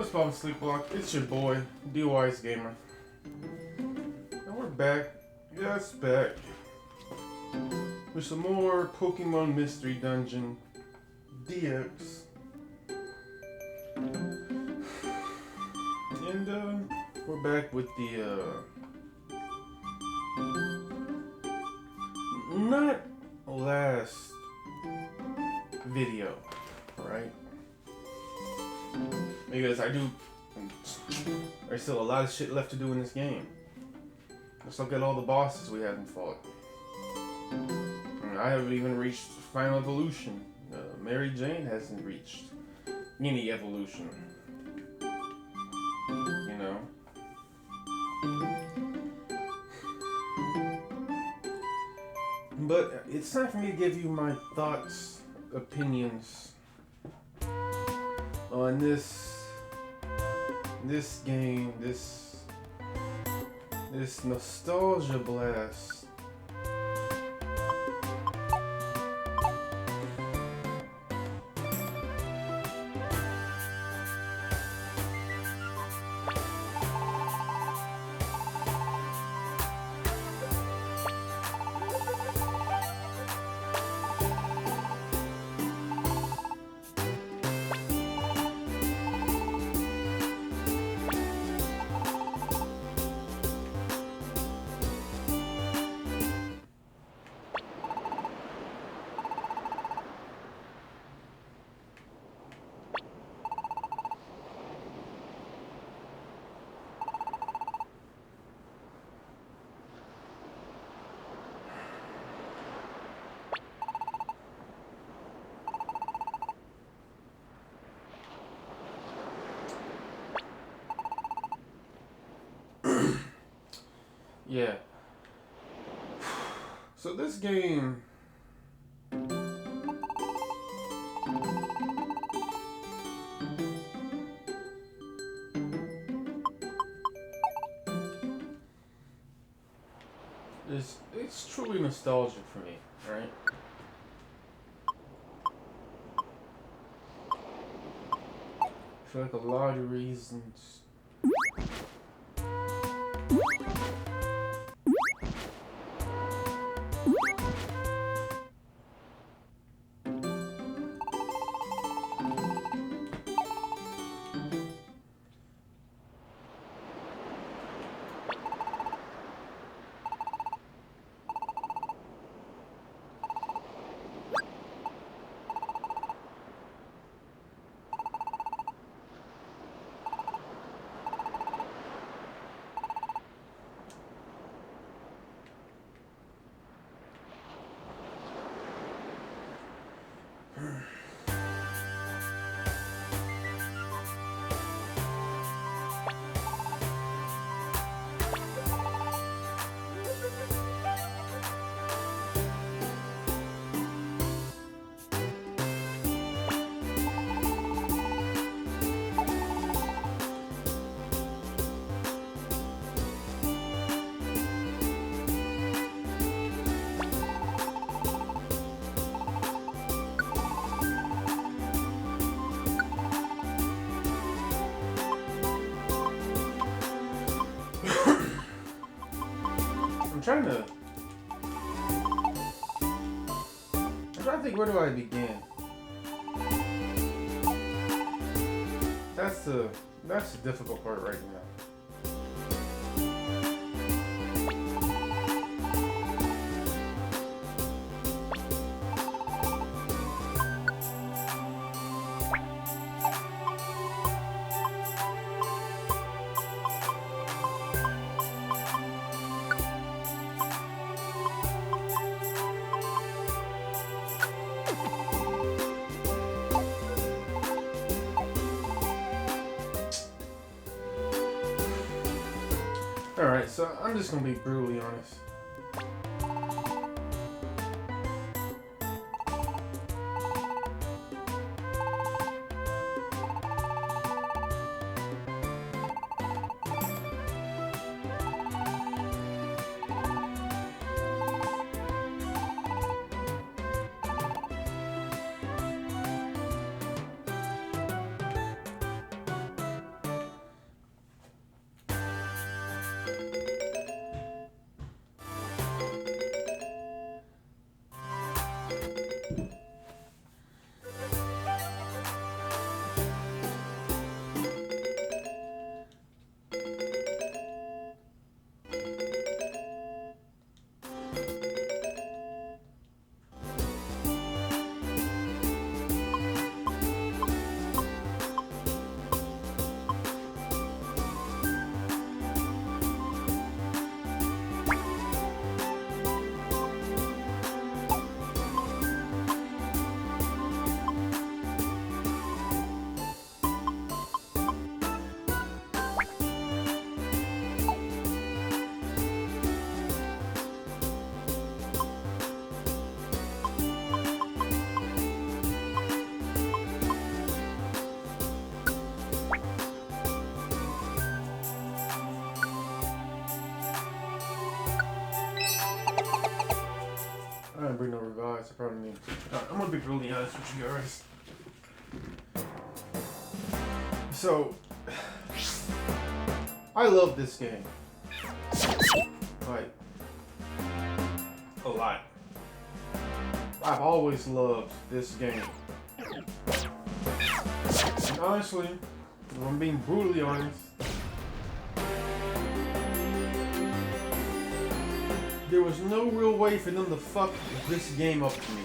What's poppin', Slick Block? It's your boy, D.W.G Gamer. And we're back, yes, back, with some more Pokemon Mystery Dungeon DX. And, we're back with the, not last video, right? Because there's still a lot of shit left to do in this game. Let's look at all the bosses we haven't fought. I haven't even reached Final Evolution. Mary Jane hasn't reached any evolution. You know? But it's time for me to give you my thoughts, opinions on this game, this nostalgia blast. Yeah. So this game it's truly nostalgic for me, right? For like a lot of reasons. I'm trying to think, where do I begin? That's the difficult part right now. Alright, so I'm just gonna be brutally honest. honest with you guys. So, I love this game. Like, a lot. I've always loved this game. And honestly, if I'm being brutally honest, there was no real way for them to fuck this game up to me.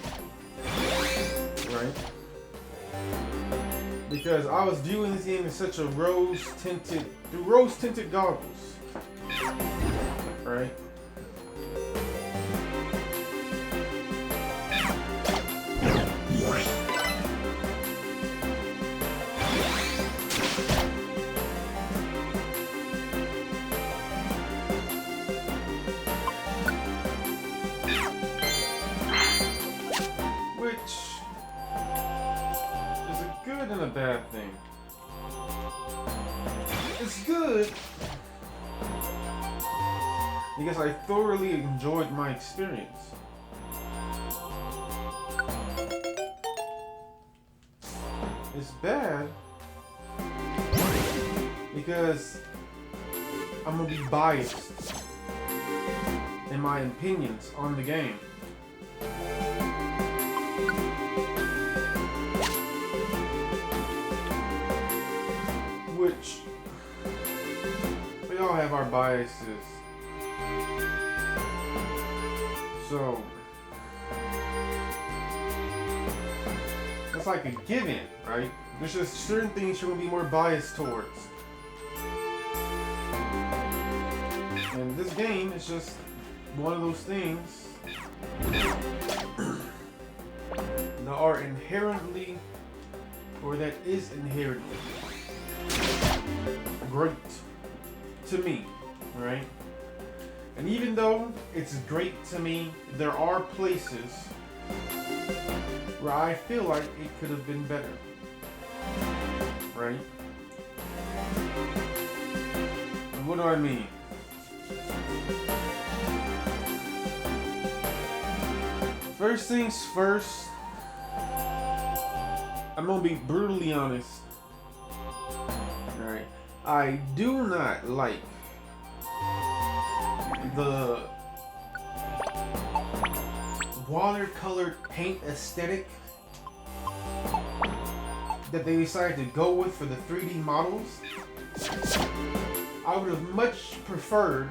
Right? Because I was viewing this game in such a through rose-tinted goggles. Right? A bad thing. It's good because I thoroughly enjoyed my experience. It's bad because I'm gonna be biased in my opinions on the game. Which we all have our biases. So it's like a given, right? There's just certain things you're gonna be more biased towards. And this game is just one of those things that are inherently, or that is inherently great to me, right? And even though it's great to me, there are places where I feel like it could have been better, right? And what do I mean? First things first, I'm gonna be brutally honest. Alright, I do not like the watercolored paint aesthetic that they decided to go with for the 3D models. I would have much preferred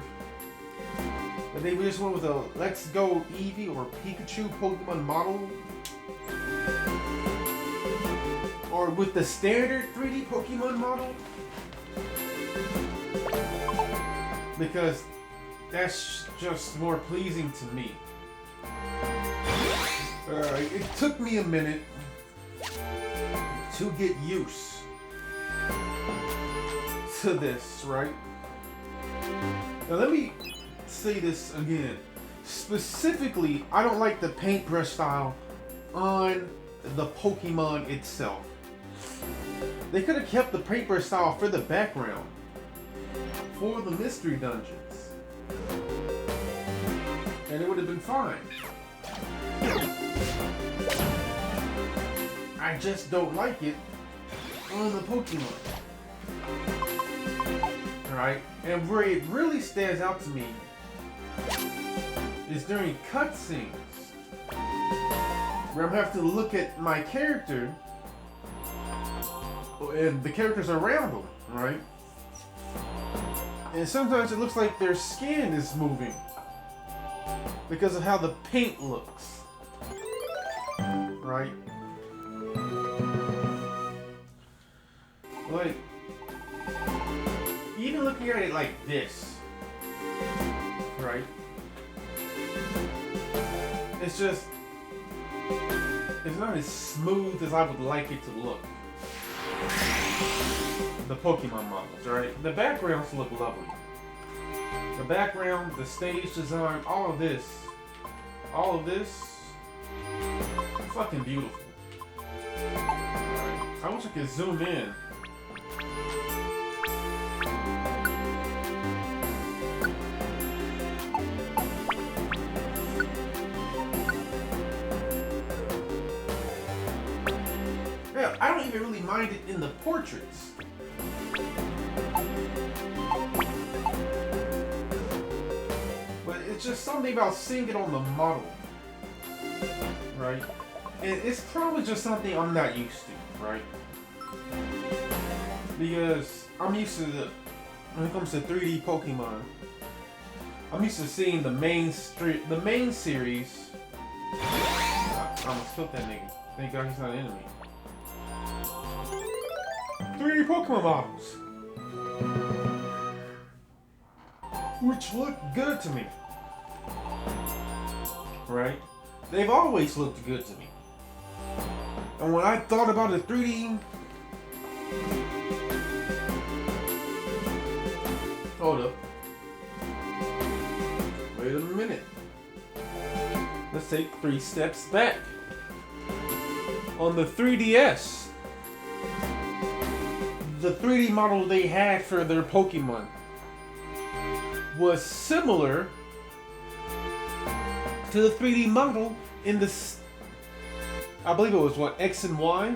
that they just went with a Let's Go Eevee or Pikachu Pokemon model, or with the standard 3D Pokemon model, because that's just more pleasing to me. It took me a minute to get used to this, right? Now let me say this again. Specifically, I don't like the paintbrush style on the Pokemon itself. They could have kept the paintbrush style for the background, for the mystery dungeons, and it would have been fine. I just don't like it on the Pokemon. Alright? And where it really stands out to me is during cutscenes, where I'm having to look at my character and the characters around them, right? And sometimes it looks like their skin is moving because of how the paint looks, right? Like, even looking at it like this, right? It's just, it's not as smooth as I would like it to look. The Pokemon models, right? The backgrounds look lovely. The background, the stage design, all of this, fucking beautiful. Right. I wish I could zoom in. even really mind it in the portraits. But it's just something about seeing it on the model, right? And it's probably just something I'm not used to, right? Because I'm used to when it comes to 3D Pokemon, I'm used to seeing the main series. I almost killed that nigga. Thank God he's not an enemy. 3D Pokemon models, which look good to me, right? They've always looked good to me. And when I thought about a 3D... Hold up. Wait a minute. Let's take 3 steps back. On the 3DS, the 3D model they had for their Pokemon was similar to the 3D model in the... I believe it was what, X and Y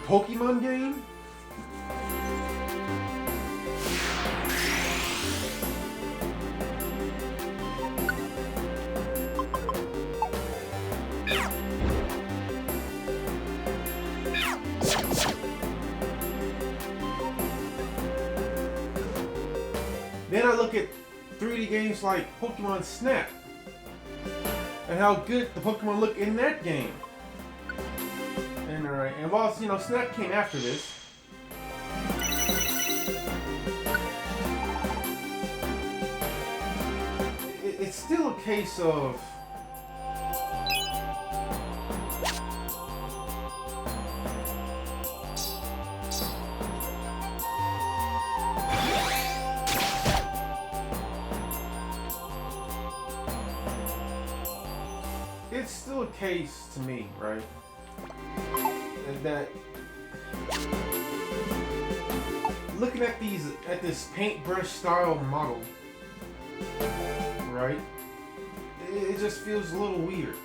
Pokemon game? Then I look at 3D games like Pokemon Snap and how good the Pokemon look in that game. And alright, and while Snap came after this, it's still a case of case to me, right? That looking at this paintbrush style model, right? It just feels a little weird.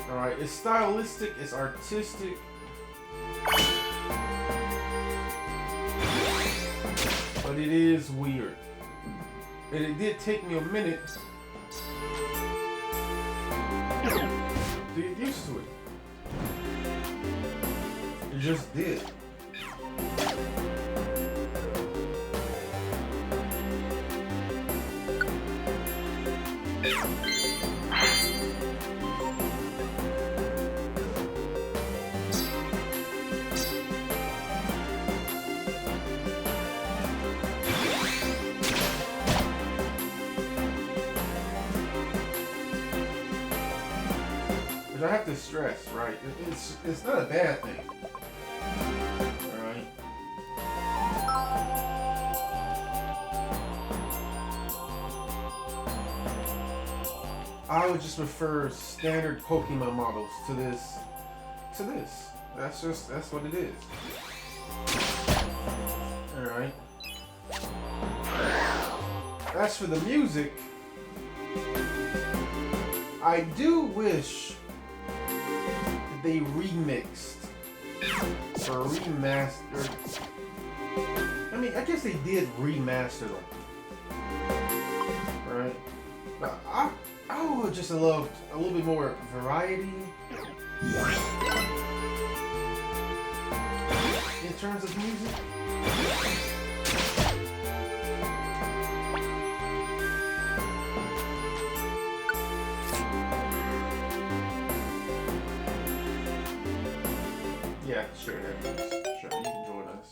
All right, it's stylistic, it's artistic. But it is weird. And it did take me a minute to get used to it. It just did. I have to stress, right? It's not a bad thing. Alright? I would just prefer standard Pokemon models to this. That's what it is. Alright. As for the music, I do wish they remixed or remastered. I mean, I guess they did remaster them, right? But I would just have loved a little bit more variety in terms of music. Yeah, sure, that is. Sure, you can join us.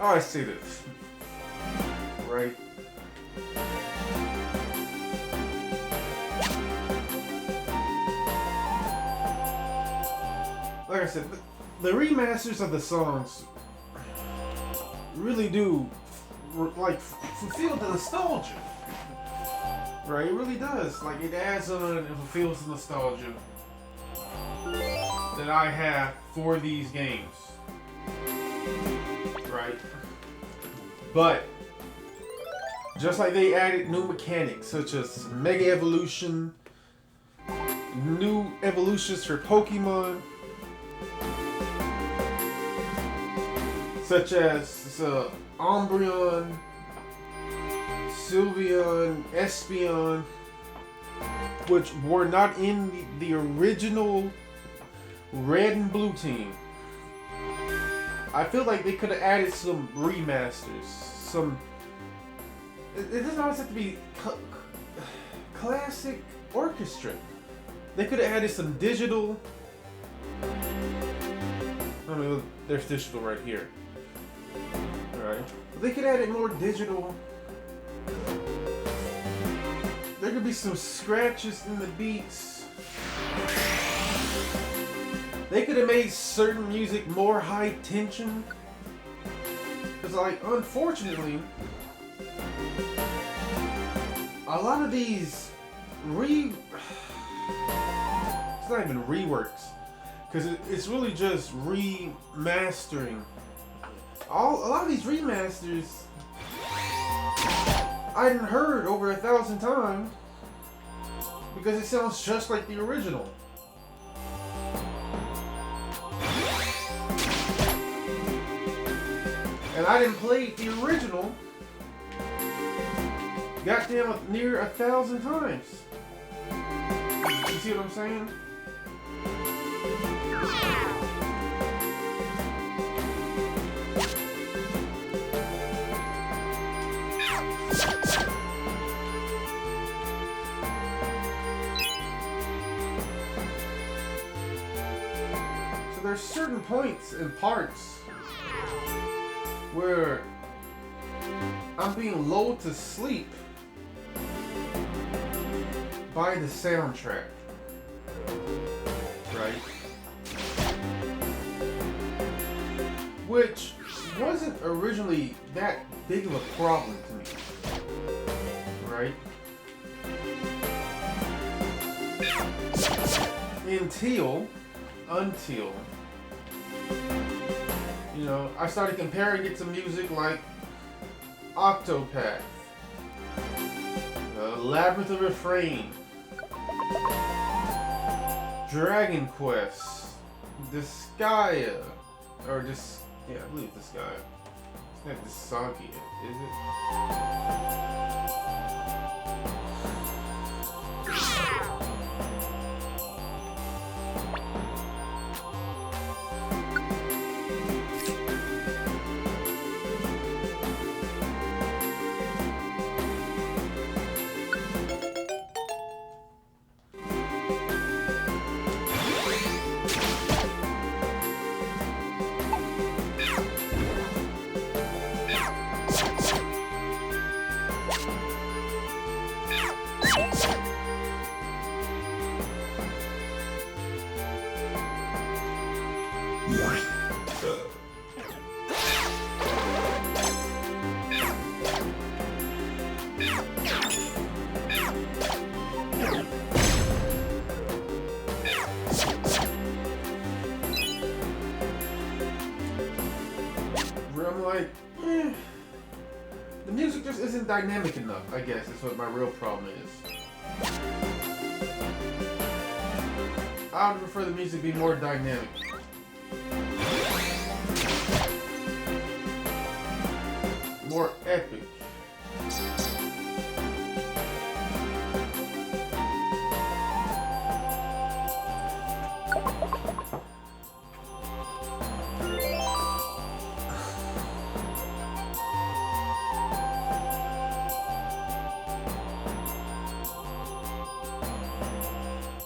Oh, I see this. Right. Like I said, the remasters of the songs really do like fulfill the nostalgia. Right, it really does. Like, it adds on and fulfills the nostalgia that I have for these games. Right? But just like they added new mechanics such as Mega Evolution, new evolutions for Pokemon, such as Umbreon, Sylveon, Espeon, which were not in the original Red and Blue team. I feel like they could have added some remasters. It doesn't always have to be classic orchestra. They could have added some digital. I mean, there's digital right here. Alright. They could add it more digital. There could be some scratches in the beats. They could have made certain music more high tension. Because, like, unfortunately, a lot of these it's not even reworks. Because it's really just remastering. A lot of these remasters I hadn't heard over 1,000 times because it sounds just like the original. And I didn't play the original goddamn near 1,000 times. You see what I'm saying? So there's certain points and parts where I'm being lulled to sleep by the soundtrack, right? Which wasn't originally that big of a problem to me, right? Until, you know, I started comparing it to music like Octopath, Labyrinth of Refrain, Dragon Quest, Disgaea, or just, yeah, I believe Disgaea. It's not Disgaea, is it? I'm like, the music just isn't dynamic enough, I guess, is what my real problem is. I would prefer the music be more dynamic. More epic.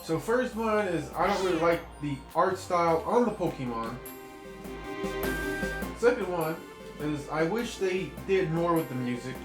So first one is, I don't really like the art style on the Pokemon. Second one is, I wish they did more with the music.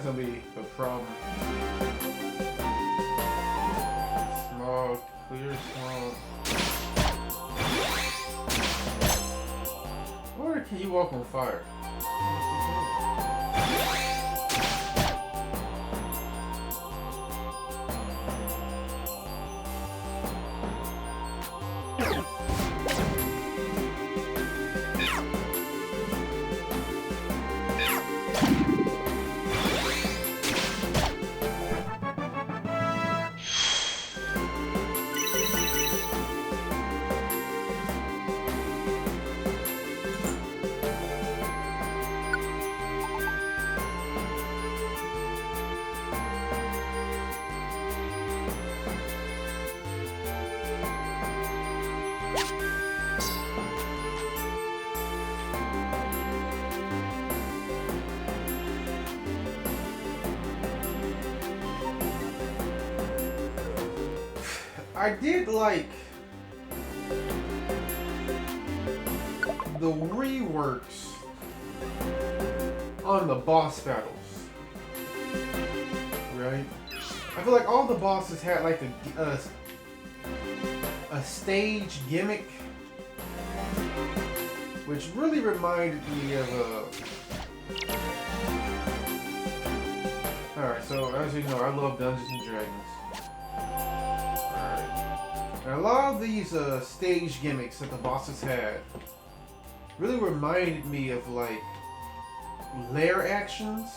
That's gonna be a problem. Small, clear, small. Or can you walk on fire? I did like the reworks on the boss battles, right? I feel like all the bosses had like a stage gimmick, which really reminded me of Alright, so as you know, I love Dungeons and Dragons. And a lot of these stage gimmicks that the bosses had really reminded me of like lair actions.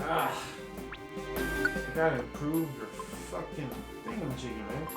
Ah, I gotta improve your fucking thingamajiggy, man.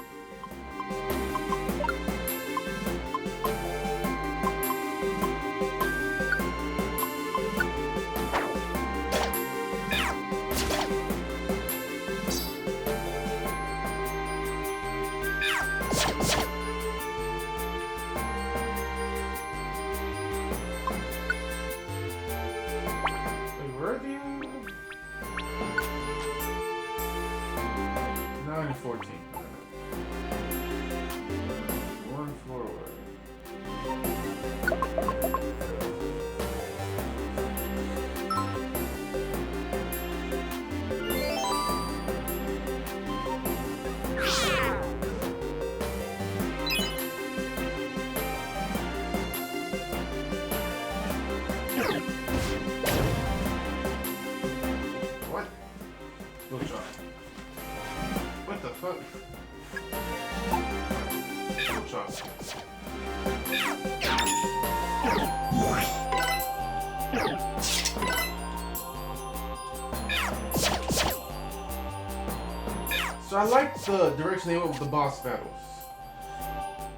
What the fuck? So I liked the direction they went with the boss battles.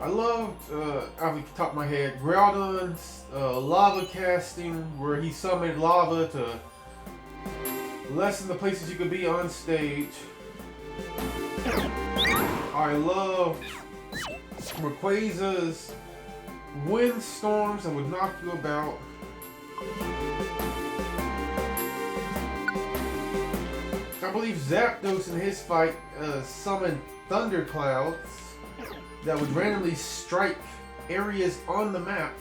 I loved, off the top of my head, Groudon's lava casting, where he summoned lava to lessen the places you could be on stage. I loved Rayquaza's wind storms that would knock you about. I believe Zapdos in his fight summoned thunderclouds that would randomly strike areas on the map.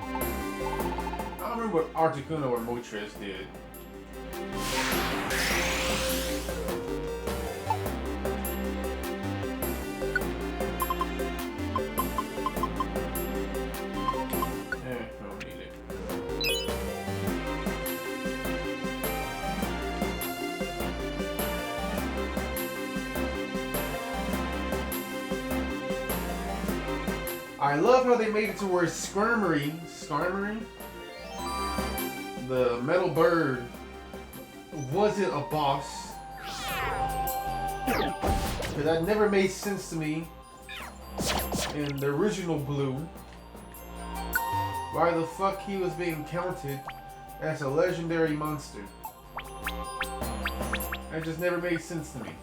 I don't remember what Articuno or Moltres did. I love how they made it to where Skarmory, the metal bird, wasn't a boss. Because that never made sense to me in the original Blue. Why the fuck he was being counted as a legendary monster. That just never made sense to me.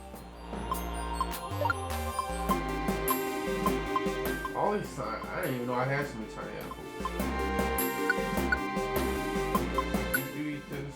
All these times, I didn't even know I had so many tiny apples. You eat this.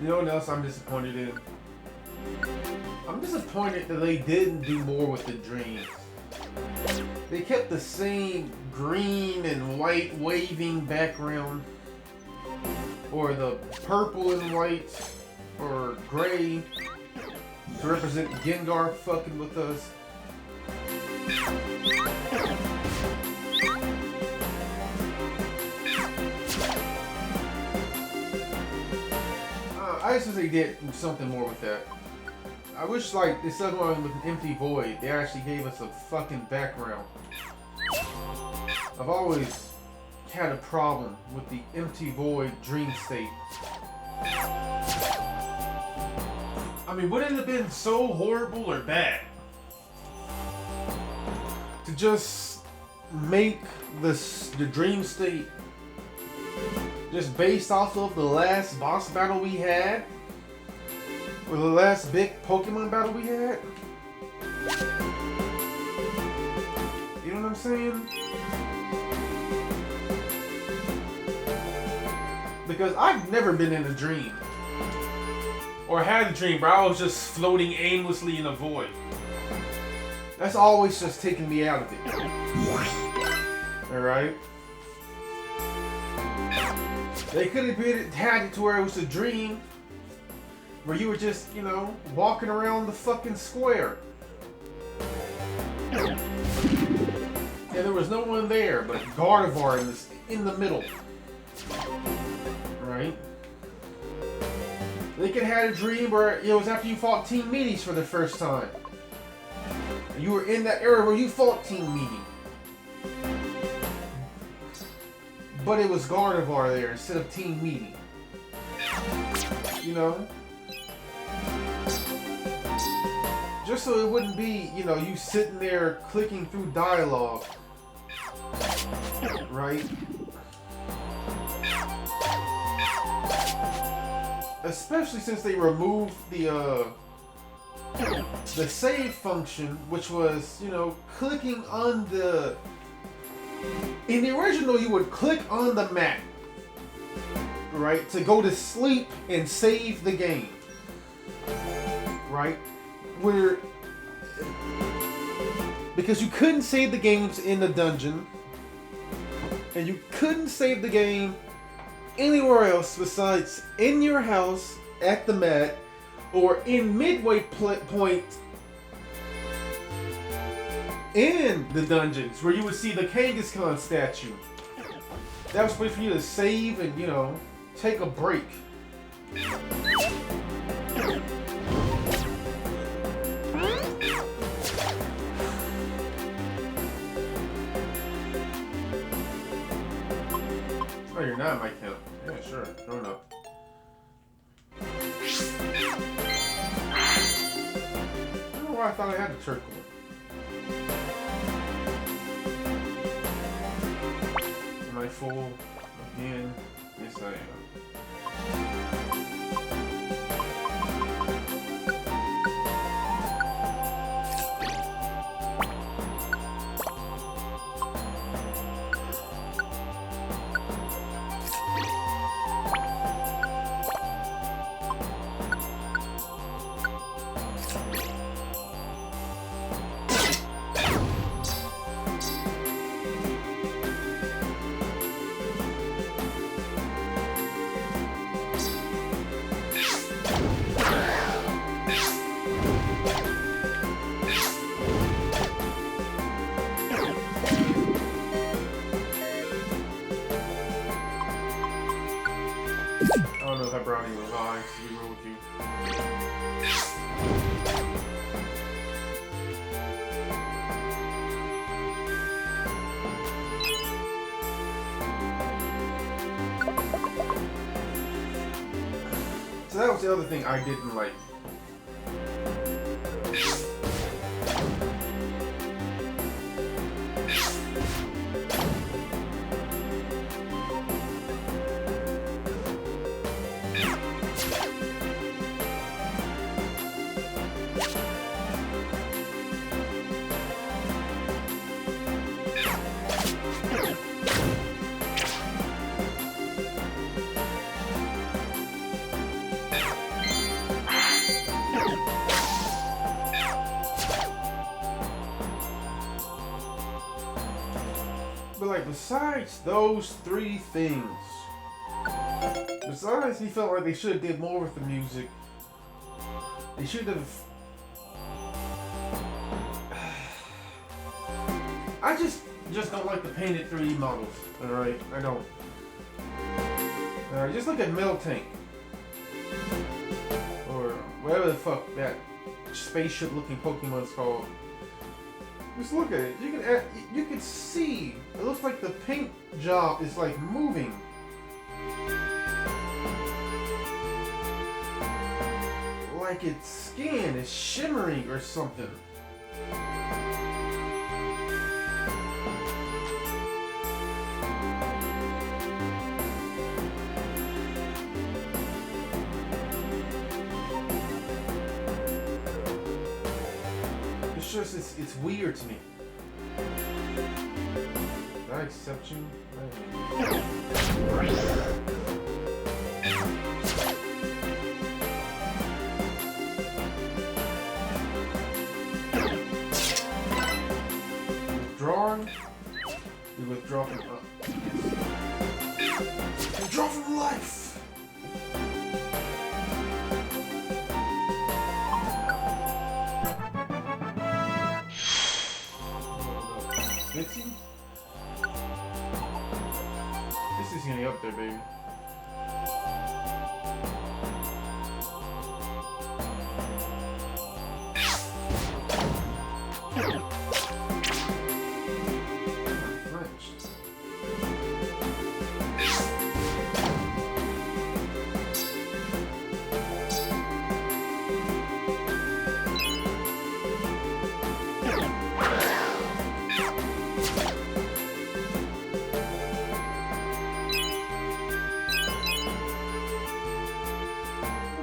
You know what else I'm disappointed in? I'm disappointed that they didn't do more with the dreams. They kept the same green and white waving background, or the purple and white, or gray to represent Gengar fucking with us. I just wish they did something more with that. I wish, like, instead of going with an empty void, they actually gave us a fucking background. I've always had a problem with the empty void dream state. I mean, wouldn't it have been so horrible or bad to just make the dream state just based off of the last boss battle we had? Or the last big Pokemon battle we had? You know what I'm saying? Because I've never been in a dream. Or had a dream where I was just floating aimlessly in a void. That's always just taking me out of it. Alright? They could have had it to where it was a dream where you were just, you know, walking around the fucking square. And there was no one there but Gardevoir in the middle. Right? They could have had a dream where it was after you fought Team Meaties for the first time. You were in that era where you fought Team Meaty. But it was Gardevoir there instead of Team Meaty. You know? Just so it wouldn't be, you know, you sitting there clicking through dialogue. Right? Especially since they removed the save function, which was, you know, clicking on the... In the original, you would click on the map, right, to go to sleep and save the game, right? Where, because you couldn't save the games in the dungeon, and you couldn't save the game anywhere else besides in your house at the mat or in midway point in the dungeons where you would see the Kangaskhan statue. That was a way for you to save and, you know, take a break. Oh, you're not in my camp. Yeah, sure. Growing up. I don't know why I thought I had a turtle. Am I full again? Yes, I am. I don't know if that brownie was high, to be real with you. So that was the other thing I didn't like. besides those three things, besides he felt like they should have did more with the music. They should have. I just don't like the painted 3D models. Alright, I don't. Just look at Metal Tank. Or whatever the fuck that spaceship looking Pokemon's called. Just look at it. You can see. It looks like the paint job is like moving. Like its skin is shimmering or something. It's weird to me. Did I accept you? Withdrawing? You withdraw from withdraw from life! This is getting up there, baby.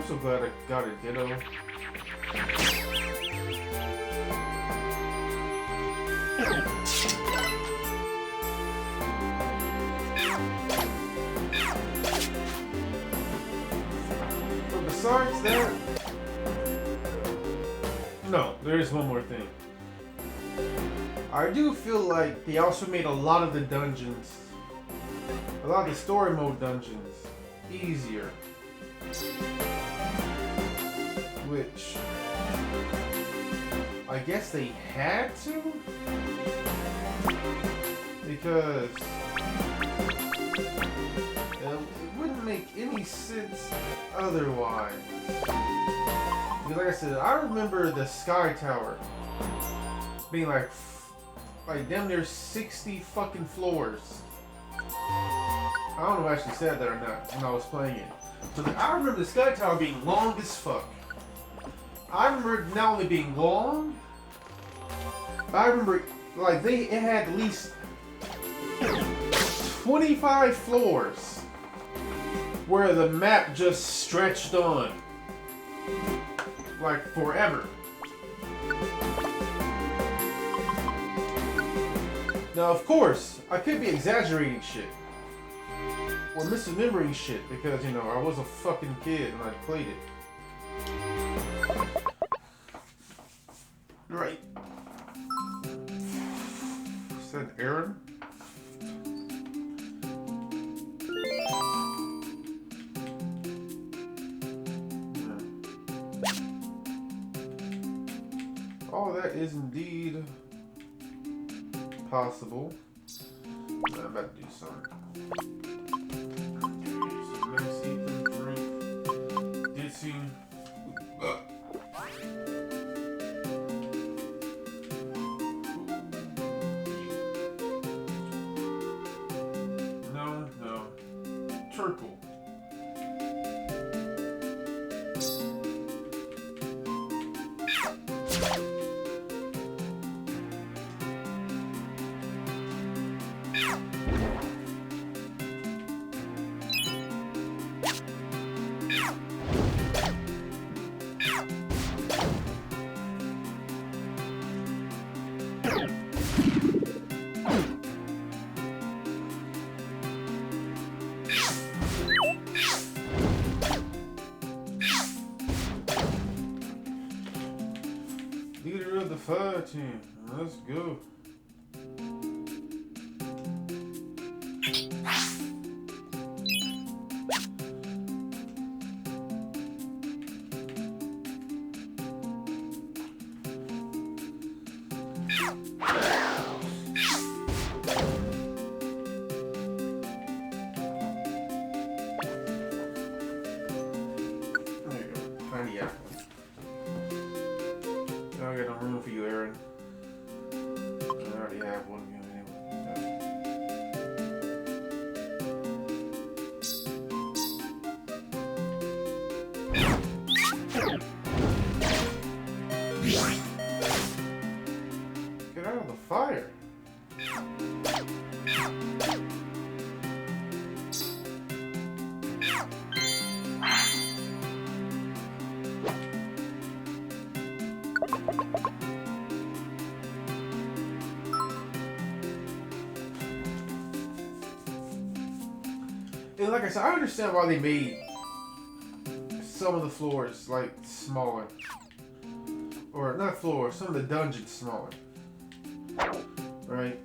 So glad I got a Ditto. But besides that, no, there is one more thing. I do feel like they also made a lot of the dungeons, a lot of the story mode dungeons, easier. Which I guess they had to, because it wouldn't make any sense otherwise. Because like I said, I remember the Sky Tower being like damn near 60 fucking floors. I don't know if I actually said that or not when I was playing it. So I remember the Sky Tower being long as fuck. I remember it not only being long, but I remember like it had at least 25 floors where the map just stretched on like forever. Now of course, I could be exaggerating shit or misremembering shit because, you know, I was a fucking kid and I played it. Right. Said Aaron. Yeah. Oh, that is indeed possible. I'm about to do something. Let's eat the drink. Ditsy. Turkle. Leader of the fire team. Let's go. got no room for you, Aaron. I already have one of you anyway. Get out of the fire. And like I said, I understand why they made some of the floors like smaller. Or not floors, some of the dungeons smaller. Right?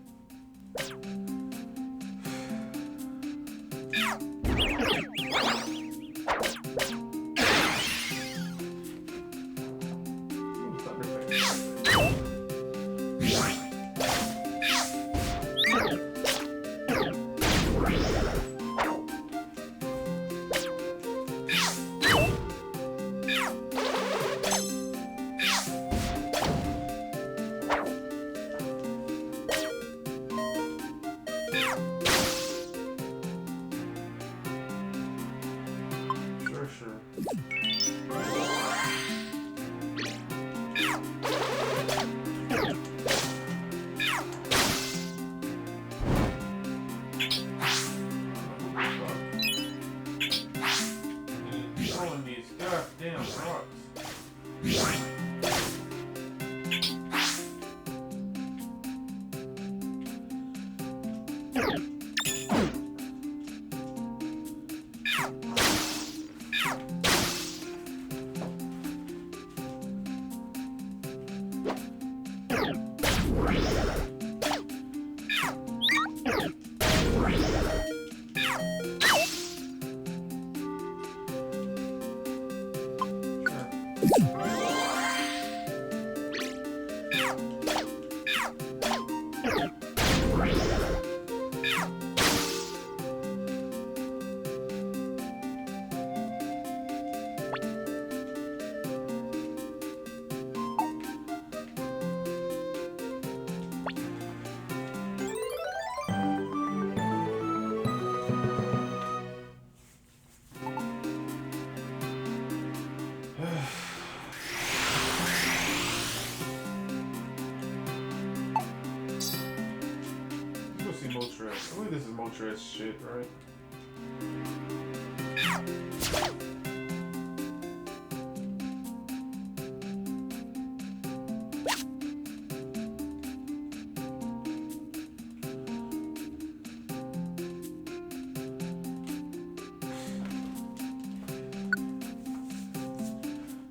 I believe this is Moltres shit, right?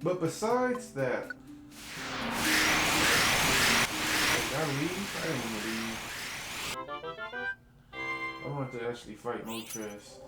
But besides that, did I leave? I didn't want to leave. I want to actually fight Moltres.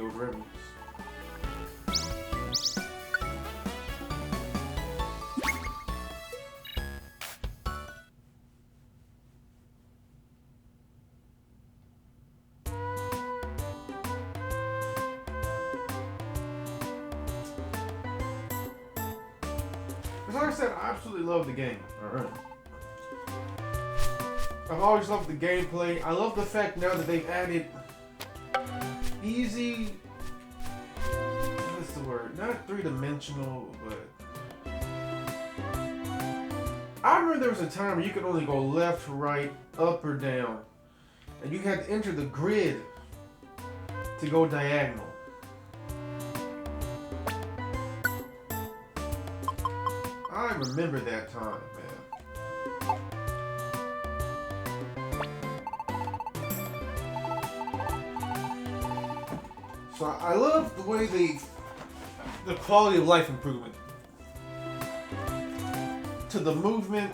go Rebels. Like I said, I absolutely love the game. Alright. I've always loved the gameplay. I love the fact now that they've added easy, what's the word? Not three-dimensional, but I remember there was a time where you could only go left, right, up, or down. And you had to enter the grid to go diagonal. I remember that time, man. So I love the way the quality of life improvement to the movement.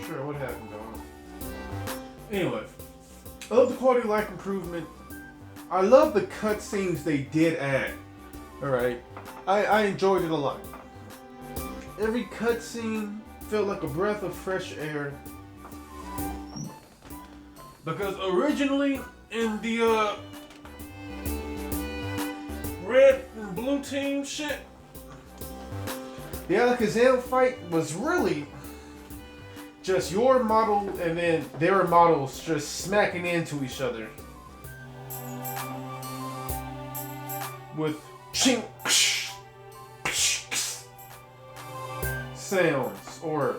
Sure, what happened, Dom? Anyway, I love the quality of life improvement. I love the cutscenes they did add. Alright, I enjoyed it a lot. Every cutscene felt like a breath of fresh air. Because originally in the red and blue team shit, the Alakazam fight was really just your model and then their models just smacking into each other with sounds, or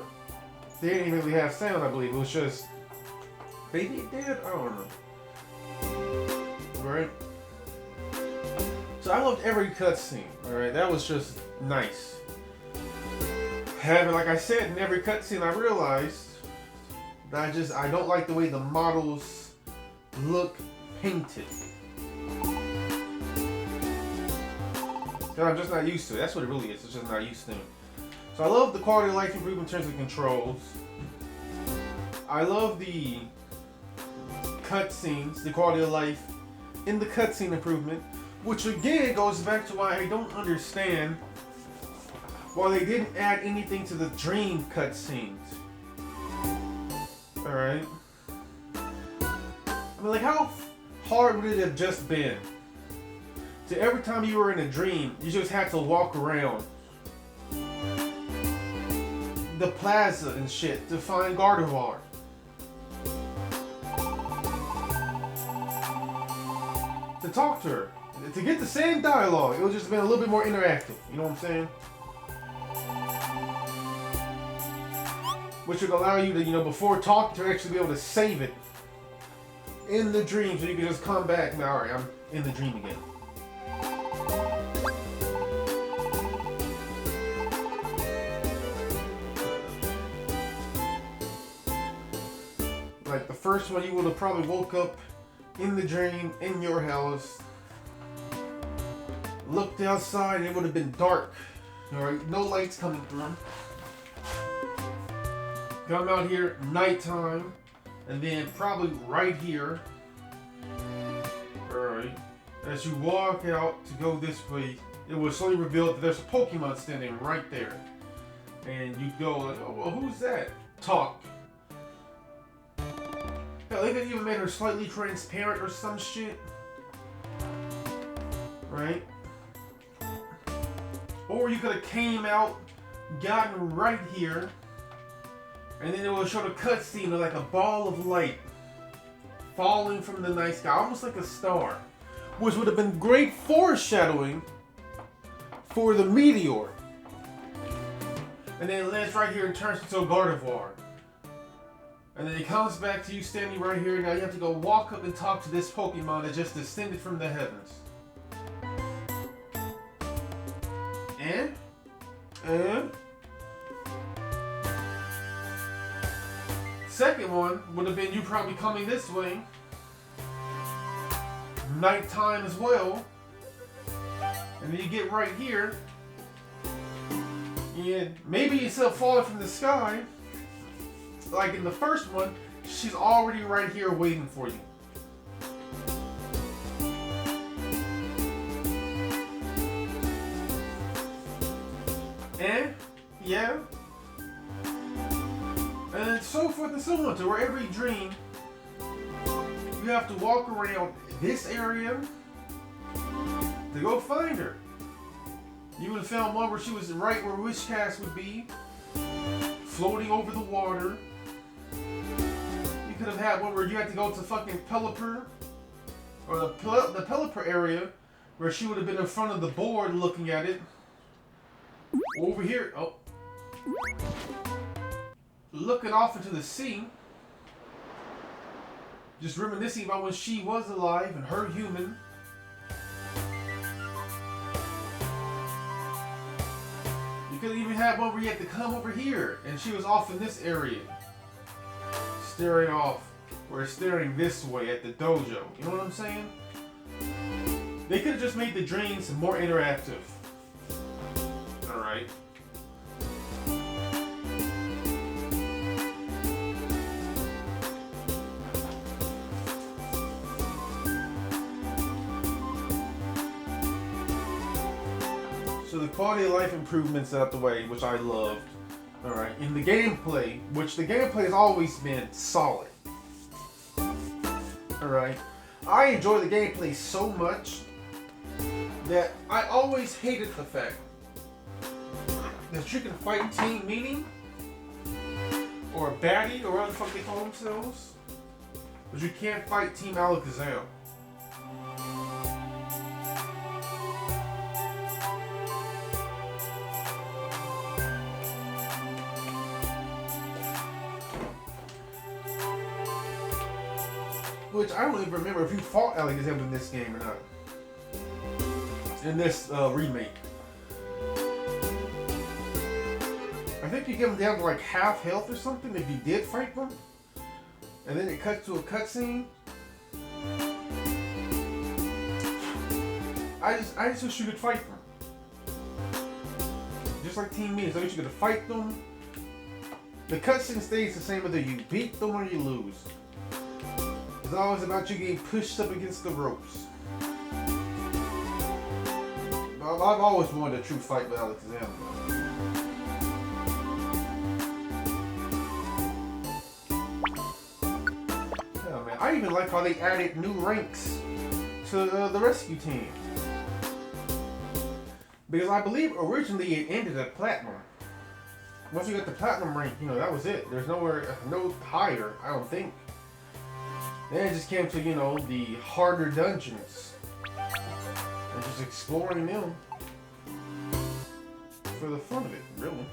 they didn't even really have sound, I believe. It was just, maybe it did? I don't know. Right? So I loved every cutscene, alright? That was just nice. Having, like I said, in every cutscene I realized that I don't like the way the models look painted. I'm just not used to it. That's what it really is. It's just not used to it. So I love the quality of life improvement in terms of controls. I love the cutscenes, the quality of life in the cutscene improvement, which again goes back to why I don't understand why they didn't add anything to the dream cutscenes. Alright. I mean, like, how hard would it have just been to every time you were in a dream, you just had to walk around the plaza and shit to find Gardevoir? To talk to her, to get the same dialogue, it would just have been a little bit more interactive. You know what I'm saying? Which would allow you to, you know, before talking to her, actually be able to save it in the dream, so you can just come back and, alright, I'm in the dream again. Like the first one, you would have probably woke up in the dream, in your house, looked outside, and it would have been dark. Alright, no lights coming through. Come out here, nighttime, and then probably right here. Alright, as you walk out to go this way, it will slowly reveal that there's a Pokemon standing right there. And you go like, oh, well, who's that? Talk. Hell, they could even made her slightly transparent or some shit. Right? Or you could have came out gotten right here, and then it will show the cutscene of like a ball of light falling from the night sky, almost like a star, which would have been great foreshadowing for the meteor. And then it lands right here and turns into a Gardevoir. And then it comes back to you standing right here. Now you have to go walk up and talk to this Pokemon that just descended from the heavens. And second one would have been you probably coming this way. Nighttime as well. And then you get right here. And maybe instead of falling from the sky, like in the first one, she's already right here waiting for you. And, yeah. And so forth and so on, to where every dream, you have to walk around this area to go find her. You would have found one where she was right where Wishcast would be, floating over the water. You could have had one where you had to go to fucking Pelipper, or the Pelipper area, where she would have been in front of the board looking at it. Over here, oh, looking off into the sea, just reminiscing about when she was alive and her human. You could even have one where you had to come over here and she was off in this area, staring off, or staring this way at the dojo. You know what I'm saying? They could have just made the dreams more interactive. Alright. So the quality of life improvements out the way, which I loved. Alright. In the gameplay, which the gameplay has always been solid. Alright. I enjoy the gameplay so much that I always hated the fact that you can fight Team Meanie or a baddie or whatever the fuck they call themselves, but you can't fight Team Alakazam. Which I don't even remember if you fought Alakazam in this game or not. In this remake. I think you get them down to like half health or something if you did fight them. And then it cuts to a cutscene. I just wish you could fight them. Just like Team Meanie, so I wish you could fight them. The cutscene stays the same whether you beat them or you lose. It's always about you getting pushed up against the ropes. I've always wanted a true fight with Alakazam. Yeah, man. I even like how they added new ranks to the rescue team. Because I believe originally it ended at Platinum. Once you got the Platinum rank, you know, that was it. There's no higher, I don't think. Then it just came to, you know, the harder dungeons. And just exploring them. For the fun of it, really.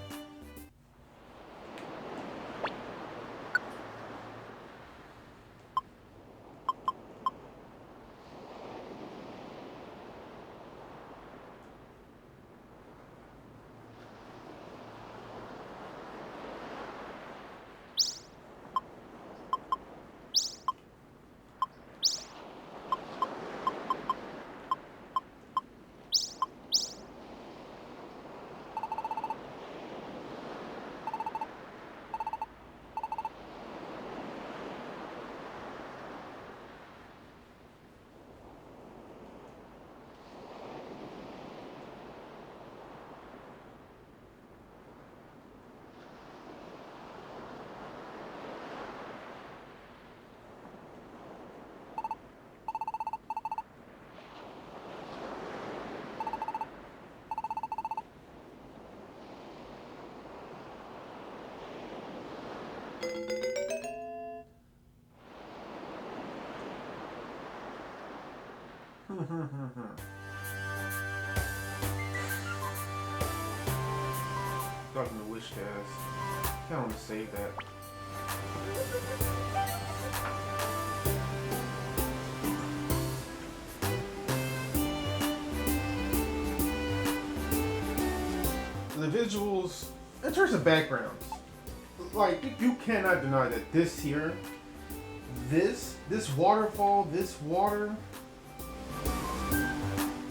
Talking to Wish Cast. I want to save that. The visuals, in terms of backgrounds, like you cannot deny that this here, this waterfall, this water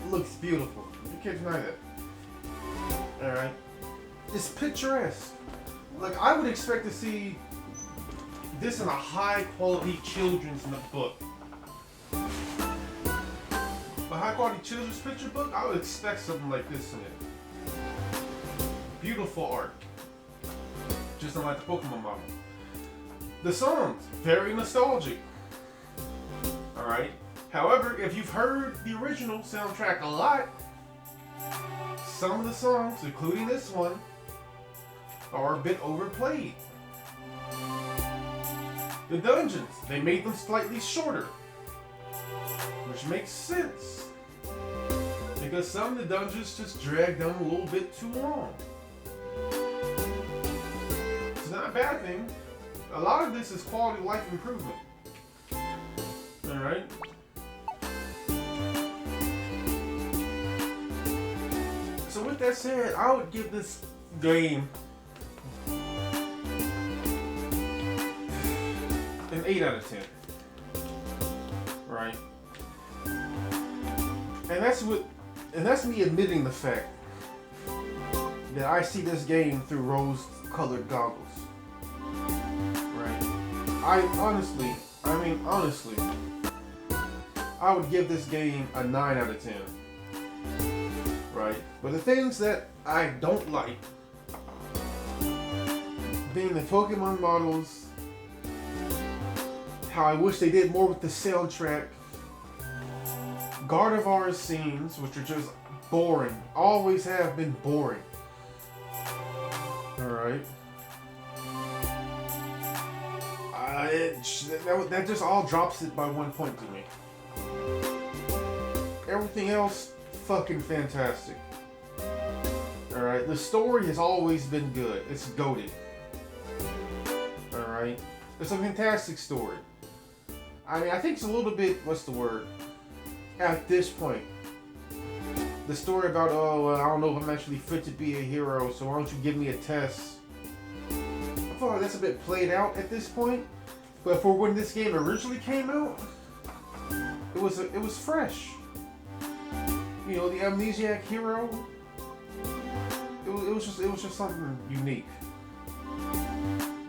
looks beautiful. You can't deny that. All right, it's picturesque. Like I would expect to see this in a high quality children's book. A high quality children's picture book, I would expect something like this in it. Beautiful art. Just unlike the Pokemon model. The songs, very nostalgic. Alright. However, if you've heard the original soundtrack a lot, some of the songs, including this one, are a bit overplayed. The dungeons, they made them slightly shorter. Which makes sense. Because some of the dungeons just dragged on a little bit too long. It's not a bad thing. A lot of this is quality of life improvement. Alright? So with that said, I would give this game an 8 out of 10. Right? And that's me admitting the fact that I see this game through rose-colored goggles. Right? Honestly, I would give this game a 9 out of 10. Right? But the things that I don't like, being the Pokemon models, how I wish they did more with the soundtrack, Gardevoir scenes, which are just boring, always have been boring. Alright. That just all drops it by 1 point to me. Everything else, fucking fantastic. Alright, the story has always been good. It's goated. Alright. It's a fantastic story. I mean, I think it's a little bit, what's the word? At this point. The story about, I don't know if I'm actually fit to be a hero, so why don't you give me a test? I feel like that's a bit played out at this point. But for when this game originally came out, it was fresh. You know, the amnesiac hero. It was just something unique.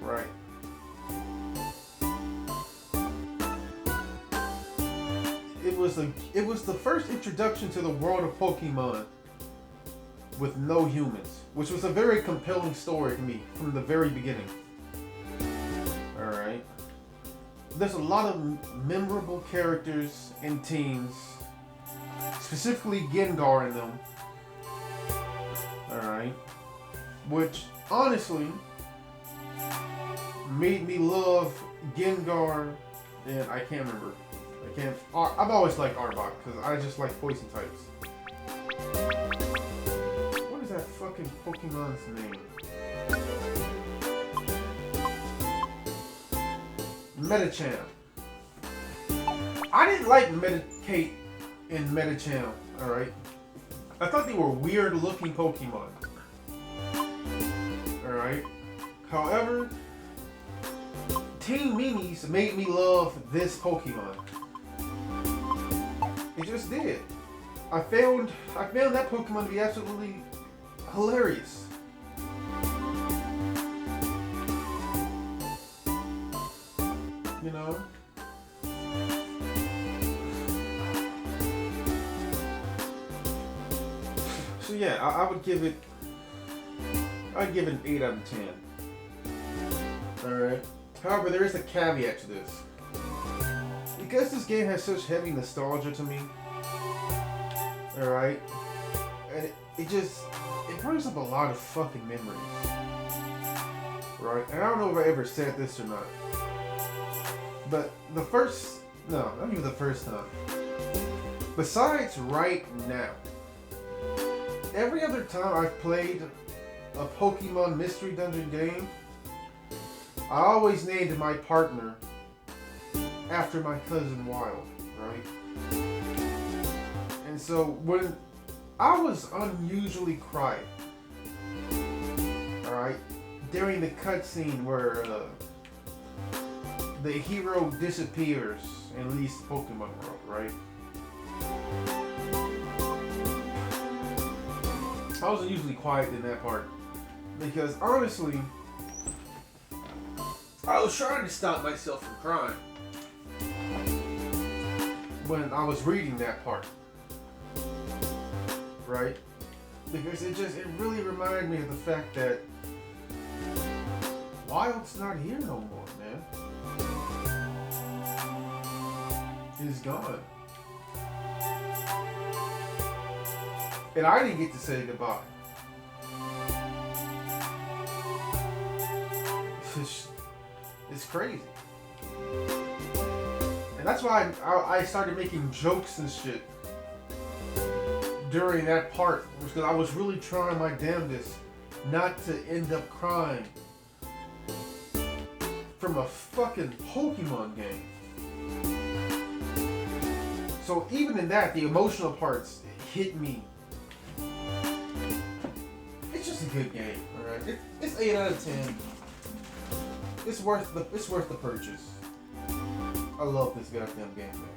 Right. It was the first introduction to the world of Pokemon with no humans, which was a very compelling story to me from the very beginning. Alright. There's a lot of memorable characters and teams, specifically Gengar in them. Alright. Which, honestly, made me love Gengar, and I can't remember. I've always liked Arbok, because I just like poison types. What is that fucking Pokemon's name? Medicham. I didn't like Medicate and Medicham, alright? I thought they were weird looking Pokemon. Alright? However, Team Minis made me love this Pokemon. It just did. I found that Pokemon to be absolutely hilarious. You know? So yeah, I would give it an 8 out of 10. Alright. However, there is a caveat to this. Because this game has such heavy nostalgia to me, alright, and it brings up a lot of fucking memories. right? And I don't know if I ever said this or not, but not even the first time. Besides right now, every other time I've played a Pokemon Mystery Dungeon game, I always named my partner after my cousin Wild, right? And so when I was unusually quiet, alright, during the cutscene where the hero disappears in least Pokemon World, right? I was unusually quiet in that part because honestly, I was trying to stop myself from crying when I was reading that part, right? Because it really reminded me of the fact that Wild's not here no more, man. He's gone. And I didn't get to say goodbye. It's crazy. And that's why I started making jokes and shit during that part. Because I was really trying my damnedest not to end up crying from a fucking Pokemon game. So even in that, the emotional parts hit me. It's just a good game, alright? It's 8 out of 10. It's worth the purchase. I love this goddamn game, man.